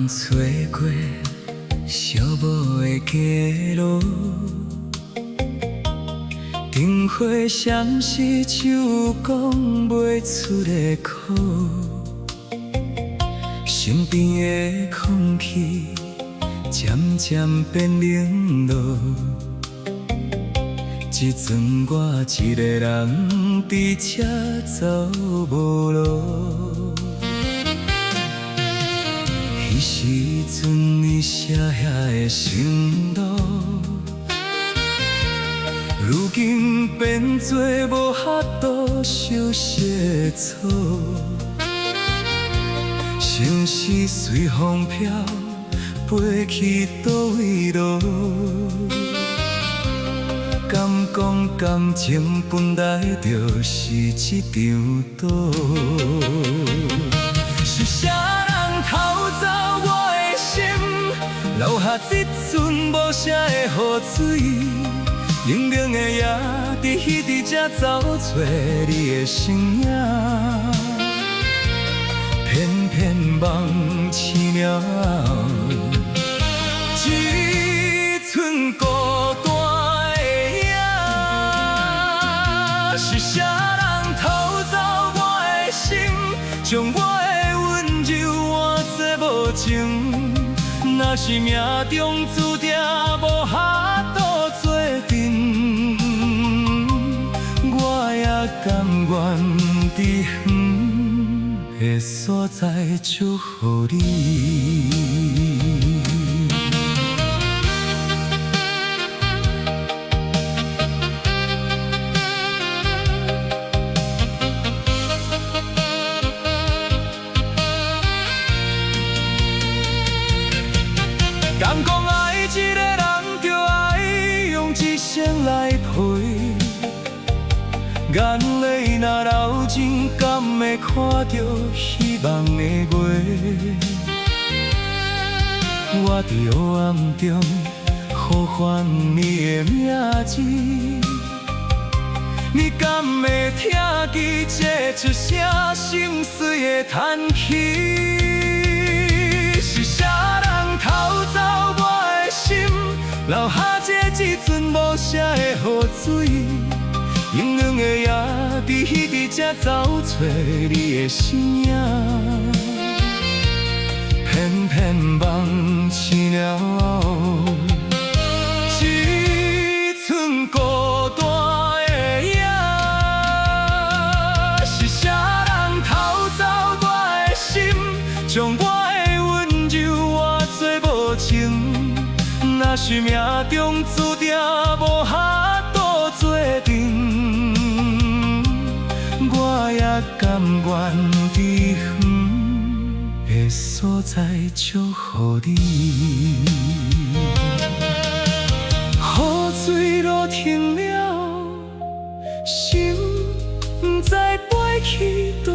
人找过寂寞的街路，灯火闪烁，唱讲袂出的苦，身边的空气渐渐变冷落。这阵我一个人伫这走无路。彼时阵你写下的承诺，如今变做无法度相惜的错。城市随风飘，飞去倒位路？敢讲感情本来就是一场赌，是啥人偷走我的心，留下一寸无声的雨水，冷冷的夜，伫彼伫这找找你的身影，偏偏梦醒了，一寸孤单。是啥人偷走我的心，将我的温柔换作无情？若是命中注定无法度做阵，我也甘愿伫远的所在祝福你。人讲爱一个人，就爱用一生来陪。眼泪若流尽，敢会看到希望的月？我伫黑暗中呼唤你的名字，你敢会听见这出声心碎的叹息？是啥人偷走我的心，留下这一寸无声的雨水？冷冷的夜，伫彼伫这找找你的身影，偏偏梦醒了，一寸孤单的夜。是啥人偷走我的心，将我若是命中注定无法度做阵，我也甘愿伫远的所在祝福你。雨水落停了，心不知飞去倒